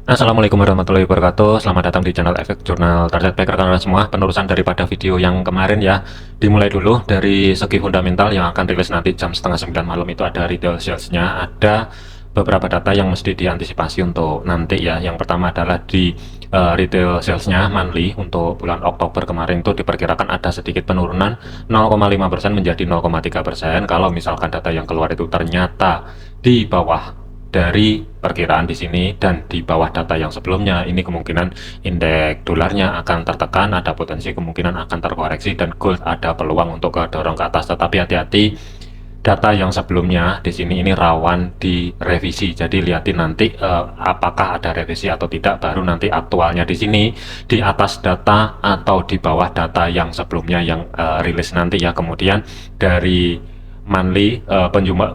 Assalamualaikum warahmatullahi wabarakatuh. Selamat datang di channel Efek Jurnal Target Back rekan-rekan semua. Penerusan daripada video yang kemarin ya. Dimulai dulu dari segi fundamental yang akan rilis nanti jam setengah 9 malam. Itu ada retail sales-nya, ada beberapa data yang mesti diantisipasi untuk nanti ya. Yang pertama adalah di retail sales-nya monthly untuk bulan Oktober kemarin itu diperkirakan ada sedikit penurunan 0,5% menjadi 0,3%. Kalau misalkan data yang keluar itu ternyata di bawah dari perkiraan di sini dan di bawah data yang sebelumnya, ini kemungkinan indeks dolarnya akan tertekan, ada potensi kemungkinan akan terkoreksi, dan gold ada peluang untuk dorong ke atas. Tetapi hati-hati, data yang sebelumnya di sini ini rawan direvisi. Jadi lihatin nanti apakah ada revisi atau tidak, baru nanti aktualnya di sini di atas data atau di bawah data yang sebelumnya yang rilis nanti ya. Kemudian dari monthly,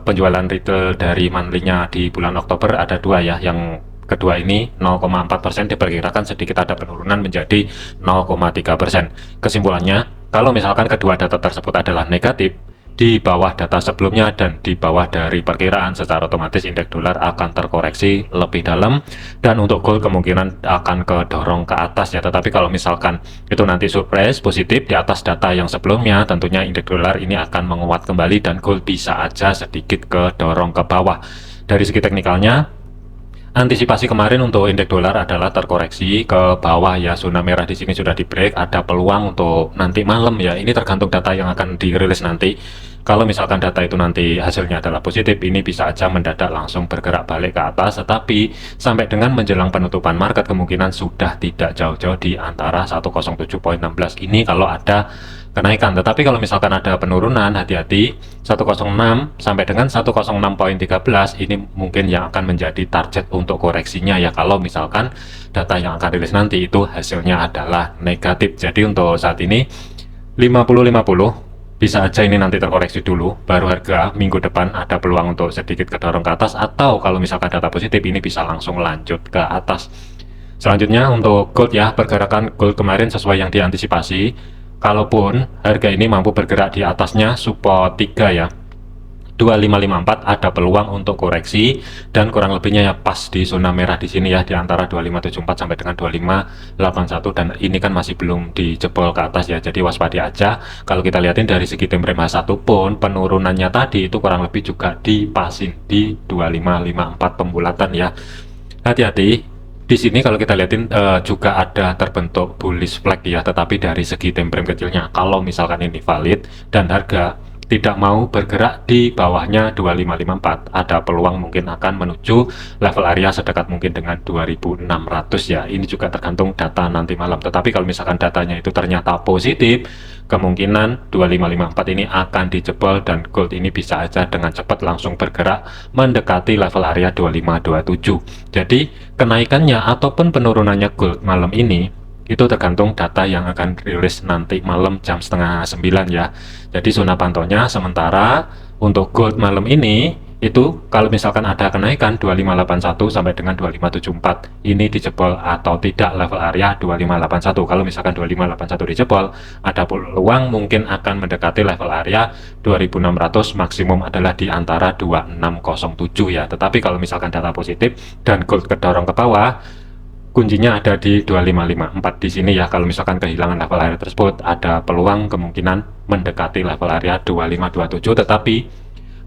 penjualan retail dari monthly-nya di bulan Oktober ada dua ya. Yang kedua ini 0,4% diperkirakan sedikit ada penurunan menjadi 0,3%. Kesimpulannya, kalau misalkan kedua data tersebut adalah negatif di bawah data sebelumnya dan di bawah dari perkiraan, secara otomatis indeks dolar akan terkoreksi lebih dalam, dan untuk gold kemungkinan akan kedorong ke atas ya. Tetapi kalau misalkan itu nanti surprise positif di atas data yang sebelumnya, tentunya indeks dolar ini akan menguat kembali dan gold bisa aja sedikit kedorong ke bawah. Dari segi teknikalnya, antisipasi kemarin untuk indeks dolar adalah terkoreksi ke bawah ya. Zona merah di sini sudah di break, ada peluang untuk nanti malam ya. Ini tergantung data yang akan dirilis nanti. Kalau misalkan data itu nanti hasilnya adalah positif, ini bisa aja mendadak langsung bergerak balik ke atas. Tetapi sampai dengan menjelang penutupan market kemungkinan sudah tidak jauh-jauh di antara 107.16 ini kalau ada kenaikan. Tetapi kalau misalkan ada penurunan, hati-hati, 106 sampai dengan 106.13 ini mungkin yang akan menjadi target untuk koreksinya ya, kalau misalkan data yang akan rilis nanti itu hasilnya adalah negatif. Jadi untuk saat ini 50-50 bisa aja ini nanti terkoreksi dulu, baru harga minggu depan ada peluang untuk sedikit kedorong ke atas, atau kalau misalkan data positif ini bisa langsung lanjut ke atas. Selanjutnya untuk gold ya, pergerakan gold kemarin sesuai yang diantisipasi. Kalaupun harga ini mampu bergerak di atasnya support 3 ya, 2554, ada peluang untuk koreksi, dan kurang lebihnya ya pas di zona merah di sini ya, di antara 2574 sampai dengan 2581, dan ini kan masih belum dijebol ke atas ya. Jadi waspada aja. Kalau kita lihatin dari segi time frame H1 pun penurunannya tadi itu kurang lebih juga dipasin di 2554 pembulatan ya. Hati-hati di sini kalau kita lihatin juga ada terbentuk bullish flag ya, tetapi dari segi time frame kecilnya, kalau misalkan ini valid dan harga tidak mau bergerak di bawahnya 2554, ada peluang mungkin akan menuju level area sedekat mungkin dengan 2600 ya. Ini juga tergantung data nanti malam. Tetapi kalau misalkan datanya itu ternyata positif, kemungkinan 2554 ini akan dijebol dan gold ini bisa aja dengan cepat langsung bergerak mendekati level area 2527. Jadi kenaikannya ataupun penurunannya gold malam ini itu tergantung data yang akan rilis nanti malam jam setengah 9 ya. Jadi zona pantaunya sementara untuk gold malam ini itu kalau misalkan ada kenaikan 2581 sampai dengan 2574 ini dijebol atau tidak level area 2581. Kalau misalkan 2581 dijebol, ada peluang mungkin akan mendekati level area 2600, maksimum adalah di antara 2607 ya. Tetapi kalau misalkan data positif dan gold kedorong ke bawah, kuncinya ada di 2554 di sini ya. Kalau misalkan kehilangan level area tersebut, ada peluang kemungkinan mendekati level area 2527. Tetapi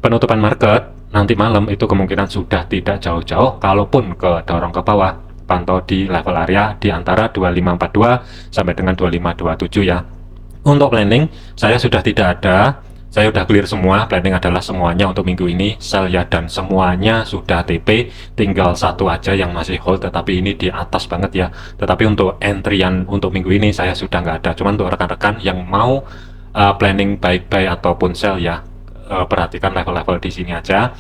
penutupan market nanti malam itu kemungkinan sudah tidak jauh-jauh. Kalaupun kedorong ke bawah, pantau di level area di antara 2542 sampai dengan 2527 ya. Untuk planning saya sudah tidak ada, saya udah clear semua. Planning adalah semuanya untuk minggu ini sell ya, dan semuanya sudah TP, tinggal satu aja yang masih hold, tetapi ini di atas banget ya. Tetapi untuk entryan untuk minggu ini saya sudah nggak ada. Cuman untuk rekan-rekan yang mau planning baik buy ataupun sell ya, perhatikan level-level di sini aja.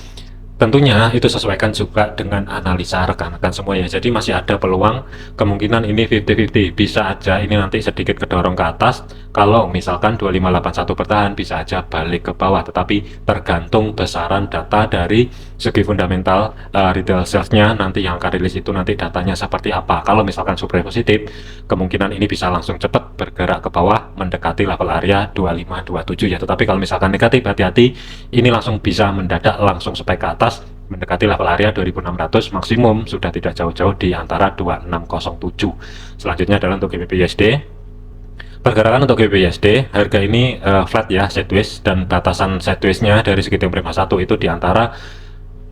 Tentunya itu sesuaikan juga dengan analisa rekan-rekan semua ya. Jadi masih ada peluang, kemungkinan ini 50-50, bisa aja ini nanti sedikit kedorong ke atas. Kalau misalkan 2581 bertahan, bisa aja balik ke bawah. Tetapi tergantung besaran data dari segi fundamental retail sales-nya nanti yang akan rilis itu nanti datanya seperti apa. Kalau misalkan super positif, kemungkinan ini bisa langsung cepat bergerak ke bawah mendekati level area 2527 ya. Tetapi kalau misalkan negatif, hati-hati, ini langsung bisa mendadak langsung spek ke atas mendekati level area 2600, maksimum sudah tidak jauh-jauh di antara 2607. Selanjutnya adalah untuk GBP USD. Pergerakan untuk GBP USD, harga ini flat ya, sideways, dan batasan sideways-nya dari segi time frame 1 itu di antara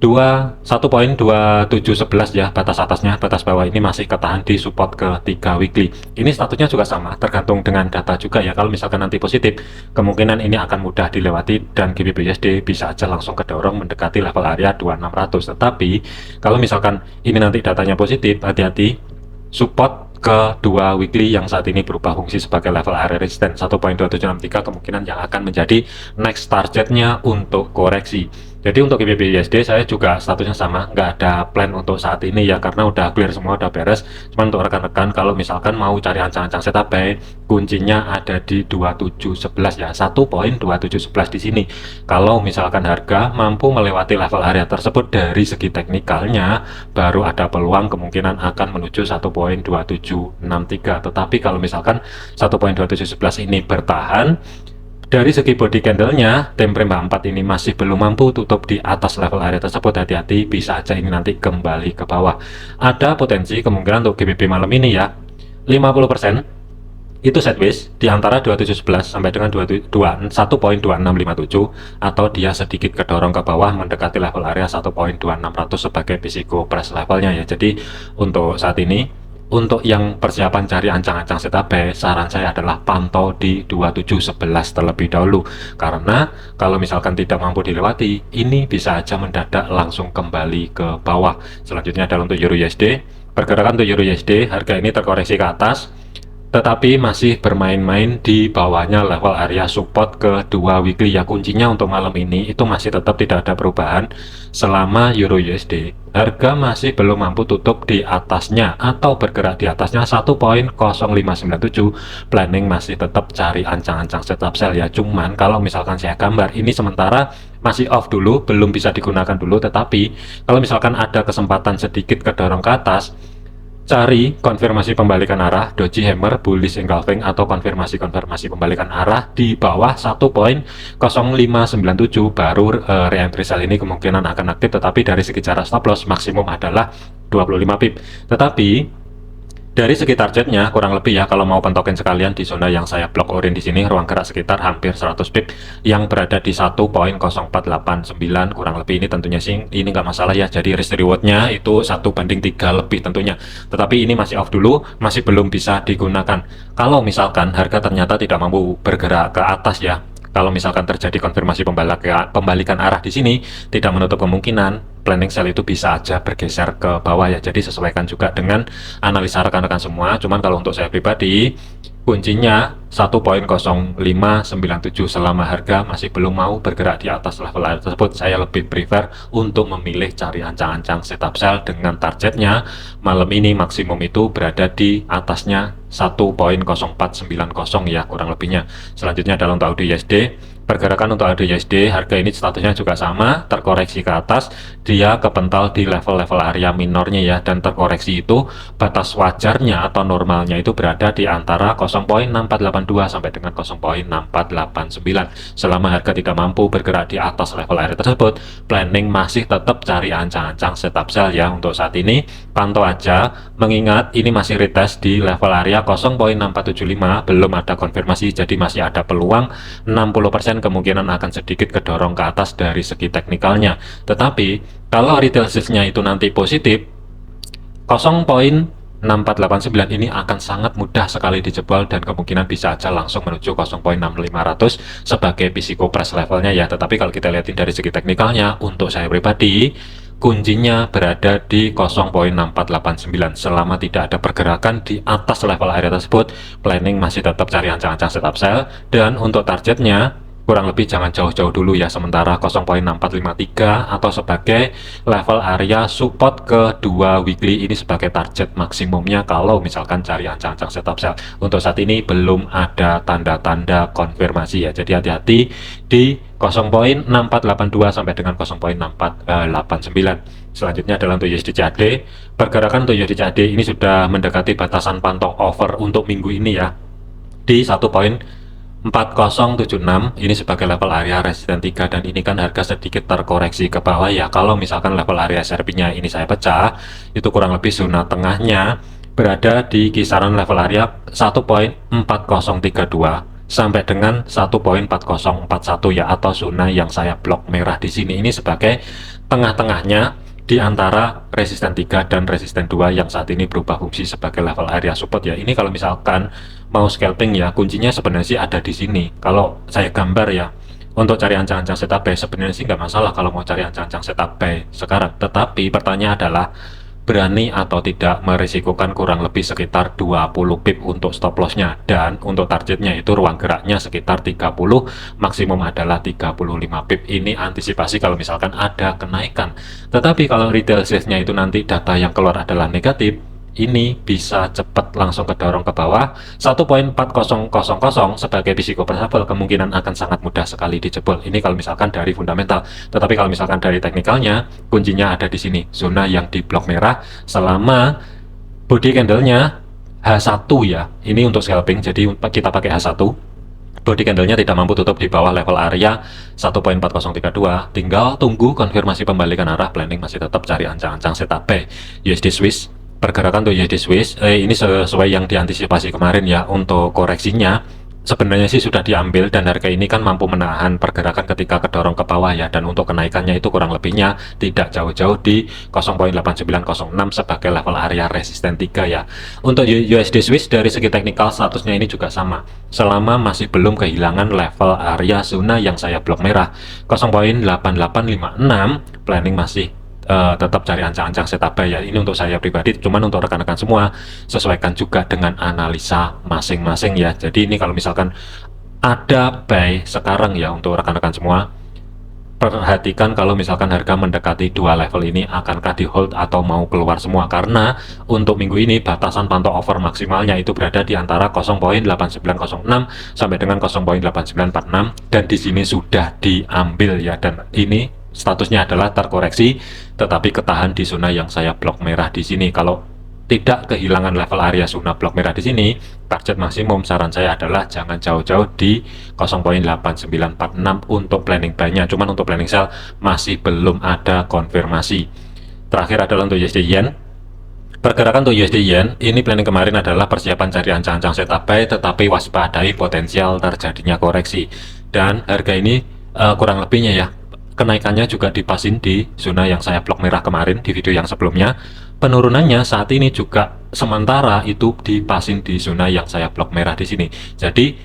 1.2711 ya, batas atasnya. Batas bawah ini masih ketahan di support ke 3 weekly. Ini statusnya juga sama, tergantung dengan data juga ya. Kalau misalkan nanti positif, kemungkinan ini akan mudah dilewati dan GBP USD bisa aja langsung kedorong mendekati level area 2600. Tetapi kalau misalkan ini nanti datanya positif, hati-hati, support ke 2 weekly yang saat ini berubah fungsi sebagai level area resistance 1.2763 kemungkinan yang akan menjadi next targetnya untuk koreksi. Jadi untuk GBP USD saya juga statusnya sama, nggak ada plan untuk saat ini ya, karena udah clear semua, udah beres. Cuman untuk rekan-rekan kalau misalkan mau cari ancang-ancang setup buy, kuncinya ada di 2711 ya, 1.2711 di sini. Kalau misalkan harga mampu melewati level area tersebut dari segi teknikalnya, baru ada peluang kemungkinan akan menuju 1.2763. Tetapi kalau misalkan 1.2711 ini bertahan, dari segi body candle-nya, time frame 4 ini masih belum mampu tutup di atas level area tersebut. Hati-hati, bisa aja ini nanti kembali ke bawah. Ada potensi kemungkinan untuk GBP malam ini ya, 50% itu sideways di antara 2711 sampai dengan 1.2657, atau dia sedikit kedorong ke bawah mendekati level area 1.2600 sebagai physical press levelnya ya. Jadi untuk saat ini, untuk yang persiapan cari ancang-ancang setup buy, saran saya adalah pantau di 2711 terlebih dahulu, karena kalau misalkan tidak mampu dilewati, ini bisa aja mendadak langsung kembali ke bawah. Selanjutnya adalah untuk Euro USD. Pergerakan untuk Euro USD, harga ini terkoreksi ke atas, tetapi masih bermain-main di bawahnya level area support ke 2 weekly ya. Kuncinya untuk malam ini itu masih tetap tidak ada perubahan selama Euro USD harga masih belum mampu tutup di atasnya atau bergerak di atasnya 1.0597. Planning masih tetap cari ancang-ancang setup sell ya. Cuman kalau misalkan saya gambar ini sementara masih off dulu, belum bisa digunakan dulu. Tetapi kalau misalkan ada kesempatan sedikit kedorong ke atas, cari konfirmasi pembalikan arah, doji hammer, bullish engulfing, atau konfirmasi pembalikan arah di bawah 1.0597, baru re-entry sell ini kemungkinan akan aktif. Tetapi dari segi cara stop loss maksimum adalah 25 pip. Tetapi dari segi targetnya kurang lebih ya, kalau mau pentokin sekalian di zona yang saya blok orange di sini, ruang gerak sekitar hampir 100 pip yang berada di 1.0489 kurang lebih. Ini tentunya sih ini nggak masalah ya, jadi risk rewardnya itu 1:3 lebih tentunya. Tetapi ini masih off dulu, masih belum bisa digunakan. Kalau misalkan harga ternyata tidak mampu bergerak ke atas ya, kalau misalkan terjadi konfirmasi pembalikan arah di sini, tidak menutup kemungkinan planning sell itu bisa aja bergeser ke bawah ya. Jadi sesuaikan juga dengan analisa rekan-rekan semua. Cuman kalau untuk saya pribadi, kuncinya 1.0597. Selama harga masih belum mau bergerak di atas level area tersebut, saya lebih prefer untuk memilih cari ancang-ancang setup sell dengan targetnya malam ini maksimum itu berada di atasnya 1.0490 ya kurang lebihnya. Selanjutnya adalah untuk AUD USD. Pergerakan untuk AUD USD, harga ini statusnya juga sama, terkoreksi ke atas, dia kepental di level-level area minornya ya, dan terkoreksi itu batas wajarnya atau normalnya itu berada di antara 0.6482 sampai dengan 0.6489. Selama harga tidak mampu bergerak di atas level area tersebut, planning masih tetap cari ancang-ancang setup sell ya. Untuk saat ini pantau aja, mengingat ini masih retest di level area 0.6475, belum ada konfirmasi, jadi masih ada peluang 60% kemungkinan akan sedikit kedorong ke atas dari segi teknikalnya. Tetapi kalau retail sales-nya itu nanti positif, 0.6489 ini akan sangat mudah sekali dijebol dan kemungkinan bisa aja langsung menuju 0.6500 sebagai physical press levelnya ya. Tetapi kalau kita lihatin dari segi teknikalnya, untuk saya pribadi kuncinya berada di 0.6489. Selama tidak ada pergerakan di atas level area tersebut, planning masih tetap cari ancang-ancang setup sell, dan untuk targetnya kurang lebih jangan jauh-jauh dulu ya, sementara 0.6453 atau sebagai level area support ke 2 weekly ini sebagai target maksimumnya kalau misalkan cari ancang-ancang setup sell. Untuk saat ini belum ada tanda-tanda konfirmasi ya, jadi hati-hati di 0.6482 sampai dengan 0.6489. Selanjutnya adalah untuk USD CAD. Pergerakan untuk USD CAD ini sudah mendekati batasan pantau over untuk minggu ini ya, di 1.14 4076 ini sebagai level area resisten 3, dan ini kan harga sedikit terkoreksi ke bawah ya. Kalau misalkan level area SRP-nya ini saya pecah, itu kurang lebih zona tengahnya berada di kisaran level area 1.4032 sampai dengan 1.4041 ya, atau zona yang saya blok merah di sini. Ini sebagai tengah-tengahnya di antara resisten 3 dan resisten 2 yang saat ini berubah fungsi sebagai level area support ya. Ini kalau misalkan mau scalping ya, kuncinya sebenarnya sih ada di sini. Kalau saya gambar ya, untuk cari ancang-ancang setup buy sebenarnya sih nggak masalah kalau mau cari ancang-ancang setup buy sekarang. Tetapi pertanyaan adalah, berani atau tidak merisikokan kurang lebih sekitar 20 pip untuk stop lossnya, dan untuk targetnya itu ruang geraknya sekitar 30, maksimum adalah 35 pip. Ini antisipasi kalau misalkan ada kenaikan. Tetapi kalau retail sales-nya itu nanti data yang keluar adalah negatif, ini bisa cepat langsung kedorong ke bawah 1.4000 sebagai risiko persabel, kemungkinan akan sangat mudah sekali dijebol. Ini kalau misalkan dari fundamental. Tetapi kalau misalkan dari teknikalnya, kuncinya ada di sini, zona yang di blok merah selama body candle-nya H1 ya. Ini untuk scalping, jadi kita pakai H1. Body candle-nya tidak mampu tutup di bawah level area 1.4032, tinggal tunggu konfirmasi pembalikan arah. Planning masih tetap cari ancang-ancang setup buy. USD Swiss, pergerakan untuk USD Swiss ini sesuai yang diantisipasi kemarin ya. Untuk koreksinya sebenarnya sih sudah diambil, dan harga ini kan mampu menahan pergerakan ketika kedorong ke bawah ya, dan untuk kenaikannya itu kurang lebihnya tidak jauh-jauh di 0.8906 sebagai level area resisten 3 ya. Untuk USD Swiss dari segi teknikal statusnya ini juga sama, selama masih belum kehilangan level area zona yang saya blok merah 0.8856, planning masih tetap cari ancang-ancang setup buy ya. Ini untuk saya pribadi, cuman untuk rekan-rekan semua sesuaikan juga dengan analisa masing-masing ya. Jadi ini kalau misalkan ada buy sekarang ya, untuk rekan-rekan semua perhatikan kalau misalkan harga mendekati dua level ini, akankah di hold atau mau keluar semua. Karena untuk minggu ini batasan pantau over maksimalnya itu berada di antara 0.8906 sampai dengan 0.8946, dan di sini sudah diambil ya, dan ini statusnya adalah terkoreksi tetapi ketahan di zona yang saya blok merah di sini. Kalau tidak kehilangan level area zona blok merah di sini, target maksimum saran saya adalah jangan jauh-jauh di 0.8946 untuk planning buy-nya. Cuman untuk planning sell masih belum ada konfirmasi. Terakhir adalah untuk USD Yen. Pergerakan untuk USD Yen ini planning kemarin adalah persiapan cari ancang-ancang setup buy, tetapi waspadai potensial terjadinya koreksi. Dan harga ini kurang lebihnya ya, kenaikannya juga dipasin di zona yang saya blok merah kemarin di video yang sebelumnya. Penurunannya saat ini juga sementara itu dipasin di zona yang saya blok merah di sini. Jadi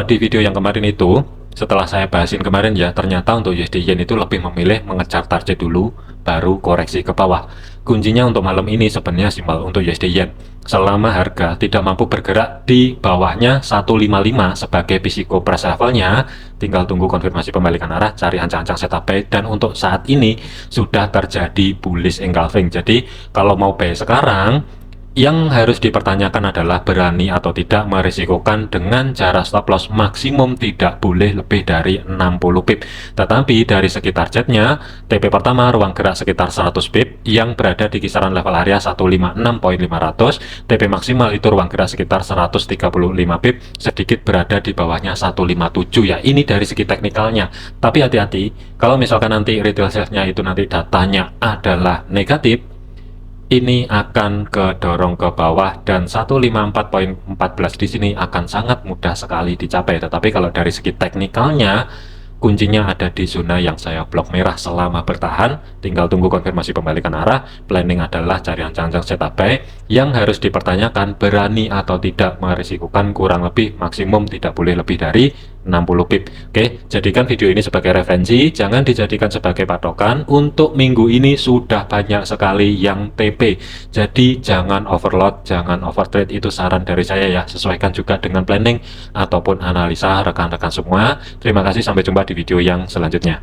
di video yang kemarin itu, setelah saya bahasin kemarin ya, ternyata untuk USD Yen itu lebih memilih mengejar target dulu baru koreksi ke bawah. Kuncinya untuk malam ini sebenarnya simpel untuk USD Yen. Selama harga tidak mampu bergerak di bawahnya 155 sebagai physical price levelnya, tinggal tunggu konfirmasi pembalikan arah, cari ancang-ancang setup buy. Dan untuk saat ini sudah terjadi bullish engulfing. Jadi kalau mau buy sekarang, yang harus dipertanyakan adalah berani atau tidak merisikokan dengan jarak stop loss maksimum tidak boleh lebih dari 60 pip. Tetapi dari segi targetnya, TP pertama ruang gerak sekitar 100 pip yang berada di kisaran level area 156.500, TP maksimal itu ruang gerak sekitar 135 pip, sedikit berada di bawahnya 157 ya. Ini dari segi teknikalnya. Tapi hati-hati kalau misalkan nanti retail sales-nya itu nanti datanya adalah negatif, ini akan kedorong ke bawah, dan 154.14 di sini akan sangat mudah sekali dicapai. Tetapi kalau dari segi teknikalnya, kuncinya ada di zona yang saya blok merah. Selama bertahan, tinggal tunggu konfirmasi pembalikan arah. Planning adalah cari ancang-ancang setup buy. Yang harus dipertanyakan, berani atau tidak merisikokan kurang lebih maksimum tidak boleh lebih dari 60 pip. Oke, jadikan video ini sebagai referensi, jangan dijadikan sebagai patokan. Untuk minggu ini sudah banyak sekali yang TP, jadi jangan overload, jangan overtrade. Itu saran dari saya ya, sesuaikan juga dengan planning ataupun analisa rekan-rekan semua. Terima kasih, sampai jumpa di video yang selanjutnya.